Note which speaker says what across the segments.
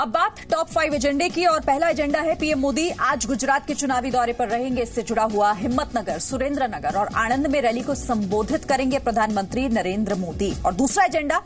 Speaker 1: अब बात टॉप 5 एजेंडे की और पहला एजेंडा है पीएम मोदी आज गुजरात के चुनावी दौरे पर रहेंगे। इससे जुड़ा हुआ हिम्मतनगर, सुरेंद्रनगर और आणंद में रैली को संबोधित करेंगे प्रधानमंत्री नरेंद्र मोदी। और दूसरा एजेंडा,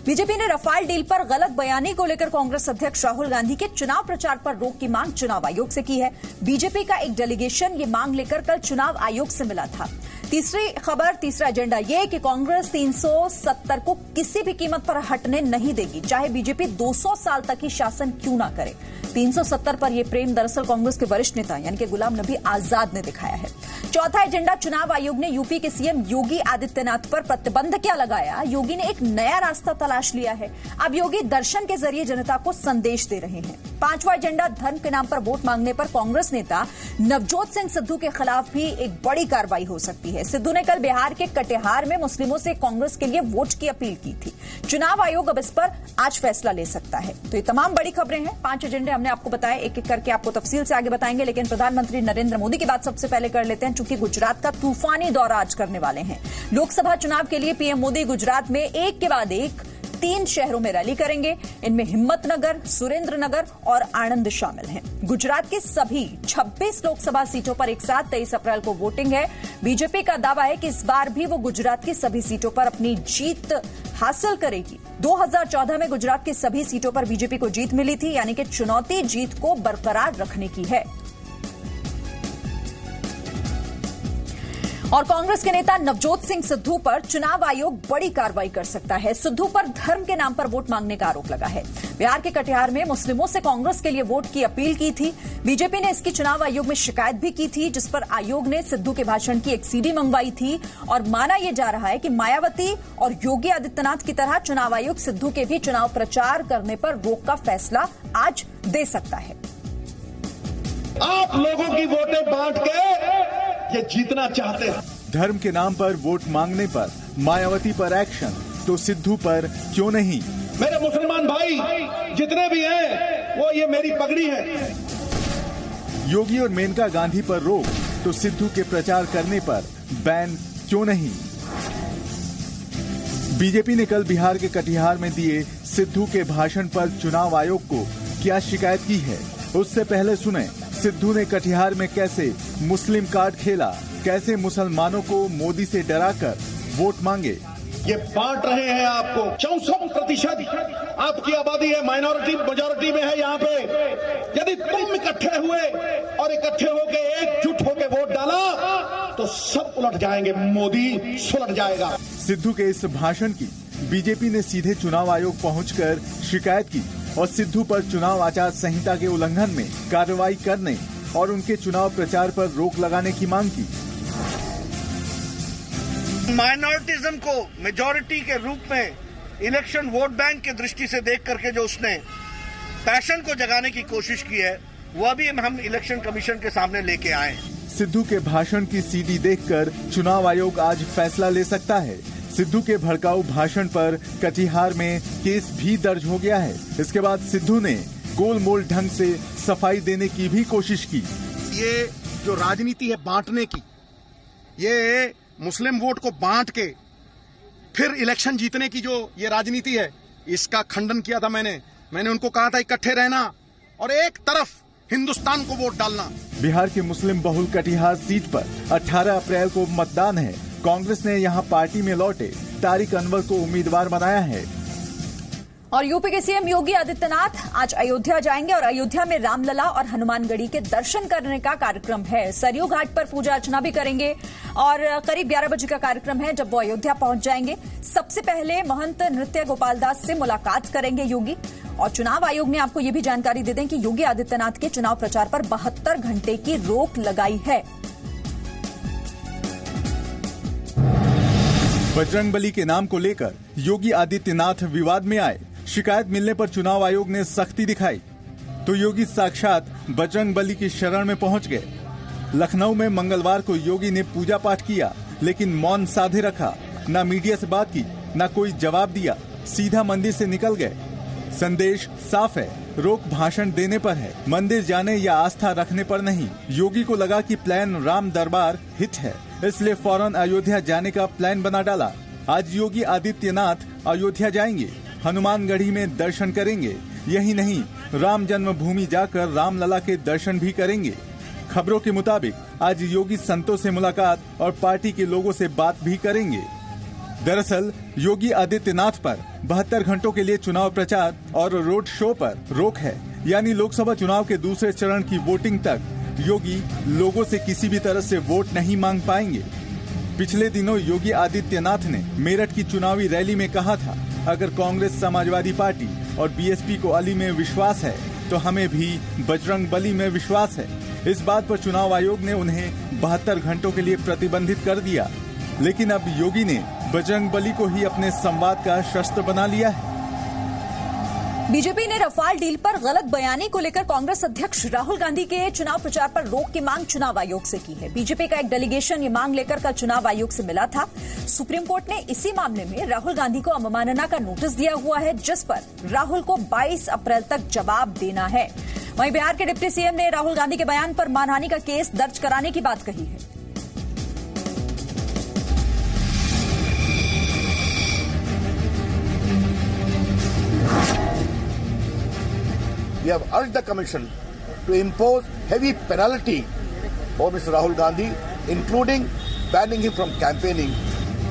Speaker 1: बीजेपी ने रफाल डील पर गलत बयानी को लेकर कांग्रेस अध्यक्ष राहुल गांधी के चुनाव प्रचार पर रोक की मांग चुनाव आयोग से की है। बीजेपी का एक डेलीगेशन ये मांग लेकर कल चुनाव आयोग से मिला था। तीसरी खबर, तीसरा एजेंडा ये कि कांग्रेस 370 को किसी भी कीमत पर हटने नहीं देगी, चाहे बीजेपी 200 साल तक ही शासन क्यों ना करे। 370 पर यह प्रेम दरअसल कांग्रेस के वरिष्ठ नेता यानी कि गुलाम नबी आजाद ने दिखाया है। चौथा एजेंडा, चुनाव आयोग ने यूपी के सीएम योगी आदित्यनाथ पर प्रतिबंध क्या लगाया, योगी ने एक नया रास्ता तलाश लिया है। अब योगी दर्शन के जरिए जनता को संदेश दे रहे हैं। पांचवा एजेंडा, धर्म के नाम पर वोट मांगने पर कांग्रेस नेता नवजोत सिंह सिद्धू के खिलाफ भी एक बड़ी कार्रवाई हो सकती है। सिद्धू ने कल बिहार के कटिहार में मुस्लिमों से कांग्रेस के लिए वोट की अपील की थी। चुनाव आयोग अब इस पर आज फैसला ले सकता है। तो ये तमाम बड़ी खबरें हैं, 5 एजेंडे हमने आपको बताया, एक एक करके आपको तफसील से आगे बताएंगे। लेकिन प्रधानमंत्री नरेंद्र मोदी की बात सबसे पहले कर लेते हैं, चूंकि गुजरात का तूफानी दौरा आज करने वाले हैं। लोकसभा चुनाव के लिए पीएम मोदी गुजरात में एक के बाद एक 3 शहरों में रैली करेंगे। इनमें हिम्मतनगर, सुरेंद्रनगर और आणंद शामिल हैं। गुजरात की सभी 26 लोकसभा सीटों पर एक साथ 23 अप्रैल को वोटिंग है। बीजेपी का दावा है कि इस बार भी वो गुजरात की सभी सीटों पर अपनी जीत हासिल करेगी। 2014 में गुजरात की सभी सीटों पर बीजेपी को जीत मिली थी, यानी कि चुनौती जीत को बरकरार रखने की है। और कांग्रेस के नेता नवजोत सिंह सिद्धू पर चुनाव आयोग बड़ी कार्रवाई कर सकता है। सिद्धू पर धर्म के नाम पर वोट मांगने का आरोप लगा है। बिहार के कटिहार में मुस्लिमों से कांग्रेस के लिए वोट की अपील की थी। बीजेपी ने इसकी चुनाव आयोग में शिकायत भी की थी, जिस पर आयोग ने सिद्धू के भाषण की एक सीडी मंगवाई थी। और माना यह जा रहा है कि मायावती और योगी आदित्यनाथ की तरह चुनाव आयोग सिद्धू के भी चुनाव प्रचार करने पर रोक का फैसला आज दे सकता है।
Speaker 2: आप लोगों की वोटें बांट के ये जीतना चाहते हैं।
Speaker 3: धर्म के नाम पर वोट मांगने पर मायावती पर एक्शन, तो सिद्धू पर क्यों नहीं।
Speaker 2: मेरे मुसलमान भाई जितने भी हैं, वो ये मेरी पगड़ी है।
Speaker 3: योगी और मेनका गांधी पर रोक, तो सिद्धू के प्रचार करने पर बैन क्यों नहीं। बीजेपी ने कल बिहार के कटिहार में दिए सिद्धू के भाषण पर चुनाव आयोग को क्या शिकायत की है, उससे पहले सुने सिद्धू ने कटिहार में कैसे मुस्लिम कार्ड खेला, कैसे मुसलमानों को मोदी से डराकर वोट मांगे।
Speaker 2: ये बांट रहे हैं आपको। 64% आपकी आबादी है, माइनॉरिटी मेजॉरिटी में है यहाँ पे। यदि तुम इकट्ठे हुए और इकट्ठे होके एकजुट होके वोट डाला तो सब उलट जाएंगे, मोदी सुलट जाएगा।
Speaker 3: सिद्धू के इस भाषण की बीजेपी ने सीधे चुनाव आयोग पहुंचकर शिकायत की और सिद्धू पर चुनाव आचार संहिता के उल्लंघन में कार्रवाई करने और उनके चुनाव प्रचार पर रोक लगाने की मांग की।
Speaker 4: माइनॉरिटिज्म को मेजॉरिटी के रूप में इलेक्शन वोट बैंक की दृष्टि से देख करके जो उसने पैशन को जगाने की कोशिश की है, वह भी हम इलेक्शन कमीशन के सामने लेके आए।
Speaker 3: सिद्धू के भाषण की सीडी देखकर चुनाव आयोग आज फैसला ले सकता है। सिद्धू के भड़काऊ भाषण पर कटिहार में केस भी दर्ज हो गया है। इसके बाद सिद्धू ने गोलमोल ढंग से सफाई देने की भी कोशिश की।
Speaker 4: ये जो राजनीति है बांटने की, ये मुस्लिम वोट को बांट के फिर इलेक्शन जीतने की जो ये राजनीति है, इसका खंडन किया था मैंने उनको कहा था इकट्ठे रहना और एक तरफ हिंदुस्तान को वोट डालना।
Speaker 3: बिहार के मुस्लिम बहुल कटिहार सीट पर 18 अप्रैल को मतदान है। कांग्रेस ने यहां पार्टी में लौटे तारिक अनवर को उम्मीदवार बनाया है।
Speaker 1: और यूपी के सीएम योगी आदित्यनाथ आज अयोध्या जाएंगे और अयोध्या में रामलला और हनुमानगढ़ी के दर्शन करने का कार्यक्रम है। सरयू घाट पर पूजा अर्चना भी करेंगे और करीब 11 बजे का कार्यक्रम है जब वो अयोध्या पहुंच जाएंगे। सबसे पहले महंत नृत्य गोपाल दास से मुलाकात करेंगे योगी। और चुनाव आयोग ने आपको ये भी जानकारी दे दें कि योगी आदित्यनाथ के चुनाव प्रचार पर 72 घंटे की रोक लगाई है।
Speaker 3: बजरंगबली के नाम को लेकर योगी आदित्यनाथ विवाद में आए। शिकायत मिलने पर चुनाव आयोग ने सख्ती दिखाई तो योगी साक्षात बजरंगबली की शरण में पहुंच गए। लखनऊ में मंगलवार को योगी ने पूजा पाठ किया, लेकिन मौन साधे रखा। न मीडिया से बात की, न कोई जवाब दिया, सीधा मंदिर से निकल गए। संदेश साफ है, रोक भाषण देने पर है, मंदिर जाने या आस्था रखने पर नहीं। योगी को लगा कि प्लान राम दरबार हिट है, इसलिए फौरन अयोध्या जाने का प्लान बना डाला। आज योगी आदित्यनाथ अयोध्या जाएंगे, हनुमानगढ़ी में दर्शन करेंगे, यही नहीं, राम जन्मभूमि जाकर रामलला के दर्शन भी करेंगे। खबरों के मुताबिक आज योगी संतों से मुलाकात और पार्टी के लोगों से बात भी करेंगे। दरअसल योगी आदित्यनाथ पर 72 घंटों के लिए चुनाव प्रचार और रोड शो पर रोक है, यानी लोकसभा चुनाव के दूसरे चरण की वोटिंग तक योगी लोगों से किसी भी तरह से वोट नहीं मांग पाएंगे। पिछले दिनों योगी आदित्यनाथ ने मेरठ की चुनावी रैली में कहा था, अगर कांग्रेस, समाजवादी पार्टी और बीएसपी को अली में विश्वास है तो हमें भी बजरंग बली में विश्वास है। इस बात पर चुनाव आयोग ने उन्हें 72 घंटों के लिए प्रतिबंधित कर दिया, लेकिन अब योगी ने बजरंग बली को ही अपने संवाद का शस्त्र बना लिया है।
Speaker 1: बीजेपी ने रफाल डील पर गलत बयानी को लेकर कांग्रेस अध्यक्ष राहुल गांधी के चुनाव प्रचार पर रोक की मांग चुनाव आयोग से की है। बीजेपी का एक डेलीगेशन ये मांग लेकर कल चुनाव आयोग से मिला था। सुप्रीम कोर्ट ने इसी मामले में राहुल गांधी को अवमानना का नोटिस दिया हुआ है, जिस पर राहुल को 22 अप्रैल तक जवाब देना है। वहीं बिहार के डिप्टी सीएम ने राहुल गांधी के बयान पर मानहानि का केस दर्ज कराने की बात कही है।
Speaker 5: We have urged the Commission to impose heavy penalty for Mr. Rahul Gandhi, including banning him from campaigning.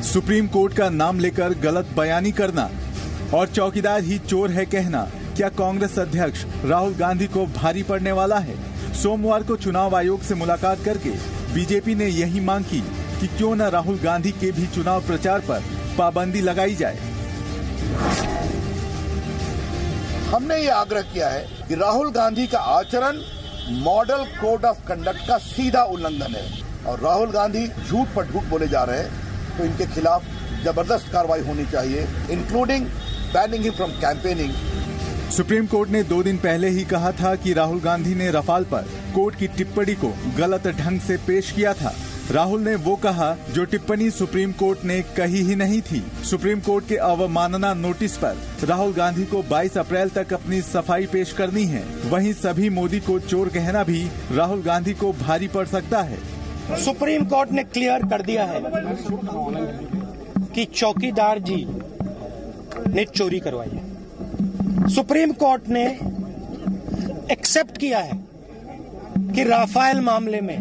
Speaker 3: Supreme court का नाम लेकर गलत बयानी करना और चौकीदार ही चोर है कहना, क्या कांग्रेस अध्यक्ष राहुल गांधी को भारी पड़ने वाला है? सोमवार को चुनाव आयोग से मुलाकात करके बीजेपी ने यही मांग की कि क्यों न राहुल गांधी के भी चुनाव प्रचार पर पाबंदी लगाई जाए।
Speaker 5: हमने ये आग्रह किया है कि राहुल गांधी का आचरण मॉडल कोड ऑफ कंडक्ट का सीधा उल्लंघन है और राहुल गांधी झूठ पर झूठ बोले जा रहे हैं, तो इनके खिलाफ जबरदस्त कार्रवाई होनी चाहिए, including banning him from campaigning.
Speaker 3: Supreme court ने 2 दिन पहले ही कहा था कि राहुल गांधी ने रफाल पर कोर्ट की टिप्पणी को गलत ढंग से पेश किया था। राहुल ने वो कहा जो टिप्पणी सुप्रीम कोर्ट ने कही ही नहीं थी। सुप्रीम कोर्ट के अवमानना नोटिस पर राहुल गांधी को 22 अप्रैल तक अपनी सफाई पेश करनी है। वहीं सभी मोदी को चोर कहना भी राहुल गांधी को भारी पड़ सकता है।
Speaker 6: सुप्रीम कोर्ट ने क्लियर कर दिया है कि चौकीदार जी ने चोरी करवाई है। सुप्रीम कोर्ट ने एक्सेप्ट किया है कि राफेल मामले में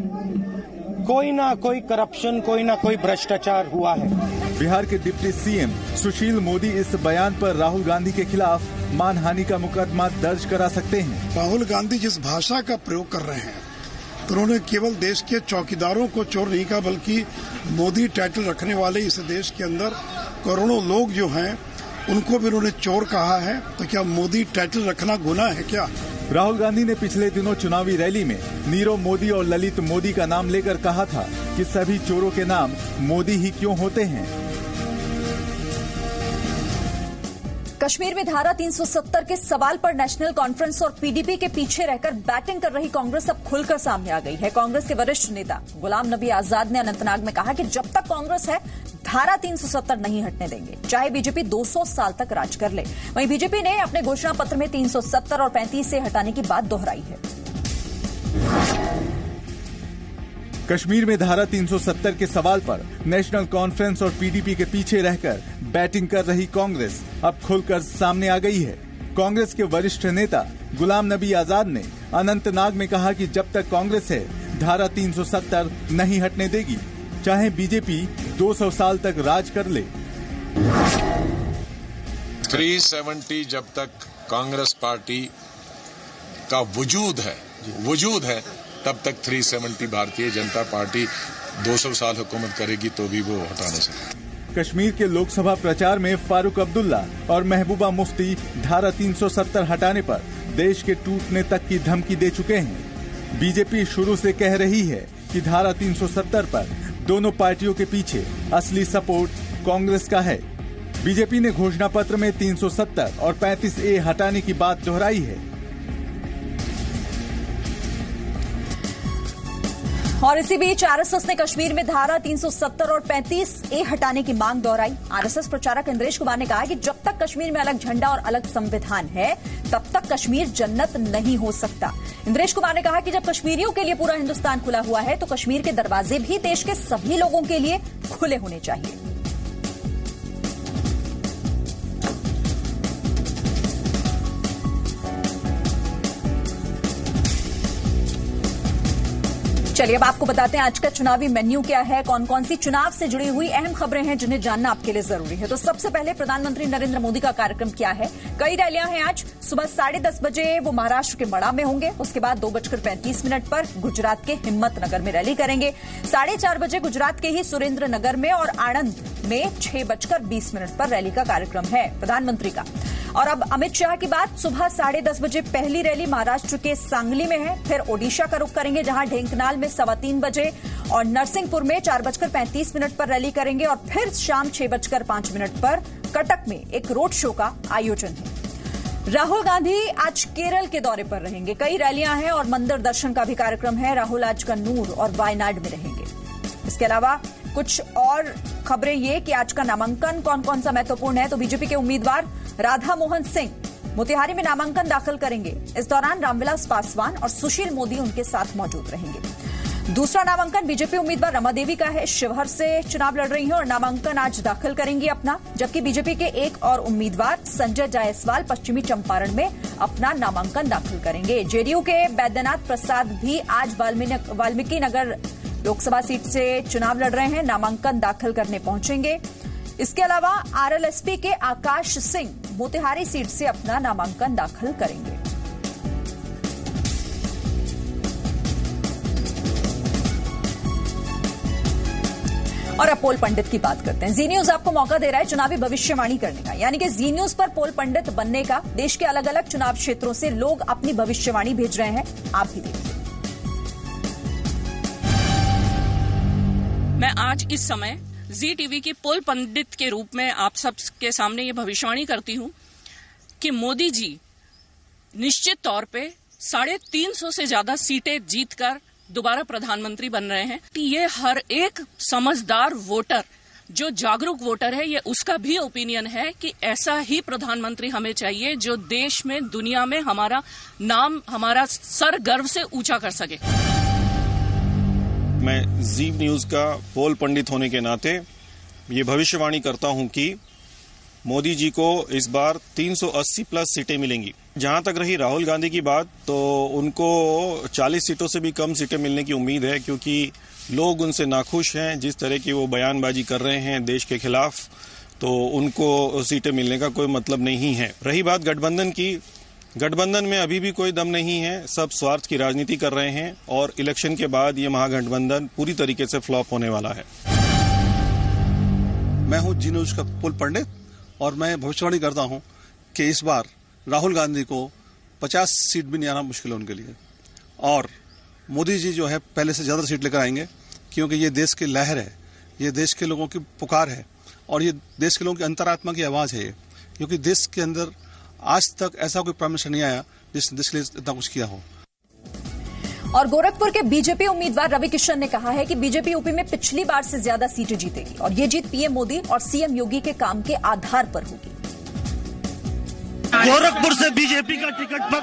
Speaker 6: कोई ना कोई करप्शन, कोई ना कोई भ्रष्टाचार हुआ है।
Speaker 3: बिहार के डिप्टी सीएम सुशील मोदी इस बयान पर राहुल गांधी के खिलाफ मानहानि का मुकदमा दर्ज करा सकते हैं।
Speaker 7: राहुल गांधी जिस भाषा का प्रयोग कर रहे हैं, तो उन्होंने केवल देश के चौकीदारों को चोर नहीं कहा, बल्कि मोदी टाइटल रखने वाले इस देश के अंदर करोड़ों लोग जो हैं उनको भी उन्होंने चोर कहा है। तो क्या मोदी टाइटल रखना गुनाह है क्या?
Speaker 3: राहुल गांधी ने पिछले दिनों चुनावी रैली में नीरव मोदी और ललित मोदी का नाम लेकर कहा था कि सभी चोरों के नाम मोदी ही क्यों होते हैं।
Speaker 1: कश्मीर में धारा 370 के सवाल पर नेशनल कॉन्फ्रेंस और पीडीपी के पीछे रहकर बैटिंग कर रही कांग्रेस अब खुलकर सामने आ गई है। कांग्रेस के वरिष्ठ नेता गुलाम नबी आजाद ने अनंतनाग में कहा कि जब तक कांग्रेस है धारा 370 नहीं हटने देंगे, चाहे बीजेपी 200 साल तक राज कर ले। वहीं बीजेपी ने अपने घोषणा पत्र में 370 और 35 से हटाने की बात दोहराई है।
Speaker 3: कश्मीर में धारा 370 के सवाल पर नेशनल कॉन्फ्रेंस और पीडीपी के पीछे रहकर बैटिंग कर रही कांग्रेस अब खुलकर सामने आ गई है। कांग्रेस के वरिष्ठ नेता गुलाम नबी आजाद ने अनंतनाग में कहा कि जब तक कांग्रेस है धारा 370 नहीं हटने देगी, चाहे बीजेपी 200 साल तक राज कर ले।
Speaker 8: 370 जब तक कांग्रेस पार्टी का वजूद है तब तक 370 भारतीय जनता पार्टी 200 साल हुकूमत करेगी तो भी वो हटा नहीं सकती।
Speaker 3: कश्मीर के लोकसभा प्रचार में फारूक अब्दुल्ला और महबूबा मुफ्ती धारा 370 हटाने पर देश के टूटने तक की धमकी दे चुके हैं। बीजेपी शुरू से कह रही है कि धारा 370 पर दोनों पार्टियों के पीछे असली सपोर्ट कांग्रेस का है। बीजेपी ने घोषणा पत्र में 370 और 35A हटाने की बात दोहराई है।
Speaker 1: और इसी बीच आरएसएस ने कश्मीर में धारा 370 और 35A हटाने की मांग दोहराई। आरएसएस प्रचारक इंद्रेश कुमार ने कहा कि जब तक कश्मीर में अलग झंडा और अलग संविधान है तब तक कश्मीर जन्नत नहीं हो सकता। इंद्रेश कुमार ने कहा कि जब कश्मीरियों के लिए पूरा हिंदुस्तान खुला हुआ है तो कश्मीर के दरवाजे भी देश के सभी लोगों के लिए खुले होने चाहिए। चलिए अब आपको बताते हैं आज का चुनावी मेन्यू क्या है, कौन कौन सी चुनाव से जुड़ी हुई अहम खबरें हैं जिन्हें जानना आपके लिए जरूरी है। तो सबसे पहले प्रधानमंत्री नरेंद्र मोदी का कार्यक्रम क्या है। कई रैलियां हैं आज। सुबह 10:30 बजे वो महाराष्ट्र के मड़ा में होंगे। उसके बाद 2:35 पर गुजरात के हिम्मतनगर में रैली करेंगे। 4:30 बजे गुजरात के ही सुरेंद्र नगर में और आणंद में 6:20 पर रैली का कार्यक्रम है प्रधानमंत्री का। और अब अमित शाह की बात। सुबह 10:30 बजे पहली रैली महाराष्ट्र के सांगली में है, फिर ओडिशा का रुख करेंगे जहां ढेंकनाल में 3:15 बजे और नरसिंहपुर में 4:35 पर रैली करेंगे और फिर शाम 6:05 पर कटक में एक रोड शो का आयोजन है। राहुल गांधी आज केरल के दौरे पर रहेंगे। कई रैलियां हैं और मंदिर दर्शन का भी कार्यक्रम है। राहुल आज कन्नूर और वायनाड में रहेंगे। इसके अलावा कुछ और खबरें ये कि आज का नामांकन कौन कौन सा महत्वपूर्ण है। तो बीजेपी के उम्मीदवार राधा मोहन सिंह मोतिहारी में नामांकन दाखिल करेंगे। इस दौरान रामविलास पासवान और सुशील मोदी उनके साथ मौजूद रहेंगे। दूसरा नामांकन बीजेपी उम्मीदवार रमा देवी का है। शिवहर से चुनाव लड़ रही हैं और नामांकन आज दाखिल करेंगी अपना। जबकि बीजेपी के एक और उम्मीदवार संजय जायसवाल पश्चिमी चंपारण में अपना नामांकन दाखिल करेंगे। जेडीयू के बैद्यनाथ प्रसाद भी आज वाल्मीकि नगर लोकसभा सीट से चुनाव लड़ रहे हैं, नामांकन दाखिल करने पहुंचेंगे। इसके अलावा आरएलएसपी के आकाश सिंह मोतिहारी सीट से अपना नामांकन दाखिल करेंगे। और अब पोल पंडित की बात करते हैं। जी न्यूज आपको मौका दे रहा है चुनावी भविष्यवाणी करने का, यानी कि जी न्यूज पर पोल पंडित बनने का। देश के अलग अलग चुनाव क्षेत्रों से लोग अपनी भविष्यवाणी भेज रहे हैं, आप भी देखिए।
Speaker 9: मैं आज इस समय जी टीवी की पोल पंडित के रूप में आप सब के सामने ये भविष्यवाणी करती हूं कि मोदी जी निश्चित तौर पे 350 से ज्यादा सीटें जीतकर दोबारा प्रधानमंत्री बन रहे हैं। ये हर एक समझदार वोटर, जो जागरूक वोटर है, ये उसका भी ओपिनियन है कि ऐसा ही प्रधानमंत्री हमें चाहिए जो देश में, दुनिया में हमारा नाम, हमारा सर गर्व से ऊंचा कर सके।
Speaker 10: मैं जी न्यूज का पोल पंडित होने के नाते ये भविष्यवाणी करता हूं कि मोदी जी को इस बार 380 प्लस सीटें मिलेंगी। जहां तक रही राहुल गांधी की बात, तो उनको 40 सीटों से भी कम सीटें मिलने की उम्मीद है, क्योंकि लोग उनसे नाखुश हैं। जिस तरह की वो बयानबाजी कर रहे हैं देश के खिलाफ, तो उनको सीटें मिलने का कोई मतलब नहीं है। रही बात गठबंधन की, गठबंधन में अभी भी कोई दम नहीं है। सब स्वार्थ की राजनीति कर रहे हैं और इलेक्शन के बाद ये महागठबंधन पूरी तरीके से फ्लॉप होने वाला है।
Speaker 11: मैं हूं जी न्यूज का पोल पंडित और मैं भविष्यवाणी करता हूं कि इस बार राहुल गांधी को 50 सीट भी नहीं आना मुश्किल है उनके लिए, और मोदी जी जो है पहले से ज्यादा सीट लेकर आएंगे, क्योंकि ये देश की लहर है, ये देश के लोगों की पुकार है और ये देश के लोगों की अंतरात्मा की आवाज है ये, क्योंकि देश के अंदर आज तक ऐसा कोई प्राइम मिनिस्टर नहीं आया जिसने देश के लिए इतना कुछ किया हो।
Speaker 1: और गोरखपुर के बीजेपी उम्मीदवार रवि किशन ने कहा है कि बीजेपी यूपी में पिछली बार से ज्यादा सीटें जीतेगी और ये जीत पीएम मोदी और सीएम योगी के काम के आधार पर होगी।
Speaker 12: गोरखपुर से बीजेपी का टिकट पर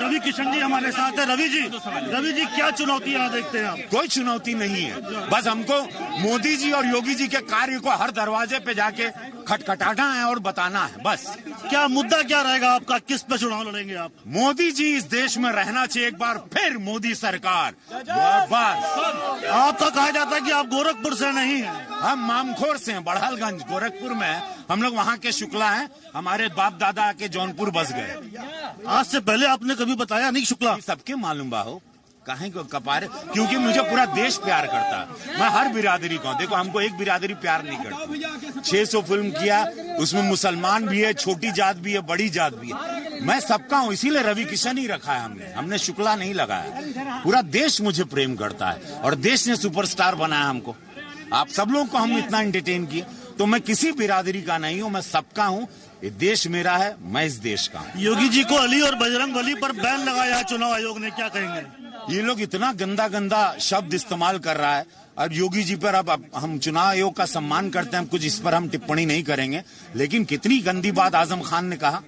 Speaker 12: रवि किशन जी हमारे साथ है। रवि जी क्या चुनौती यहाँ देखते हैं आप?
Speaker 13: कोई चुनौती नहीं है, बस हमको मोदी जी और योगी जी के कार्य को हर दरवाजे पे जाके खटखटाना है और बताना है बस।
Speaker 12: क्या मुद्दा क्या रहेगा आपका, किस पे चुनाव लड़ेंगे आप?
Speaker 13: मोदी जी इस देश में रहना चाहिए एक बार फिर, मोदी सरकार बस।
Speaker 12: आपका कहा जाता है कि आप गोरखपुर से नहीं हैं।
Speaker 13: हम मामखोर से हैं, बड़हलगंज गोरखपुर में हम लोग वहाँ के शुक्ला हैं। हमारे बाप दादा के जौनपुर बस गए।
Speaker 12: आज से पहले आपने कभी बताया नहीं शुक्ला?
Speaker 13: सबके मालूम बाहो, काहे को कपारे, क्योंकि मुझे पूरा देश प्यार करता है। मैं हर बिरादरी को, देखो हमको एक बिरादरी प्यार नहीं करती। 600 फिल्म किया, उसमें मुसलमान भी है, छोटी जात भी है, बड़ी जात भी है। मैं सबका हूँ, इसीलिए रवि किशन ही रखा है हमने शुक्ला नहीं लगाया। पूरा देश मुझे प्रेम करता है और देश ने सुपरस्टार बनाया हमको। आप सब लोगों को हम इतना एंटरटेन किए, तो मैं किसी बिरादरी का नहीं हूँ, मैं सबका हूँ। ये देश मेरा है, मैं इस देश का हूँ।
Speaker 12: योगी जी को अली और बजरंग बली पर बैन लगाया है चुनाव आयोग ने, क्या कहेंगे?
Speaker 13: ये लोग इतना गंदा गंदा शब्द इस्तेमाल कर रहा है। अब योगी जी पर अब हम चुनाव आयोग का सम्मान करते हैं, कुछ इस पर हम टिप्पणी नहीं करेंगे, लेकिन कितनी गंदी बात आजम खान ने कहा,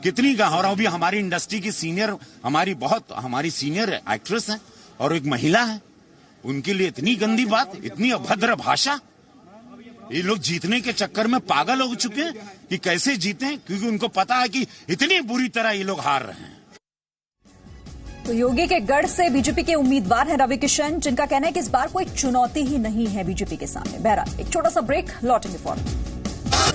Speaker 13: कितनी और अभी हमारी इंडस्ट्री की सीनियर, हमारी सीनियर एक्ट्रेस है और एक महिला है, उनके लिए इतनी गंदी बात, इतनी अभद्र भाषा। ये लोग जीतने के चक्कर में पागल हो चुके हैं कि कैसे जीतें, क्योंकि उनको पता है कि इतनी बुरी तरह ये लोग हार रहे हैं।
Speaker 1: तो योगी के गढ़ से बीजेपी के उम्मीदवार हैं रवि किशन, जिनका कहना है कि इस बार कोई चुनौती ही नहीं है बीजेपी के सामने। बहरहाल एक छोटा सा ब्रेक, लौटेंगे फौरन।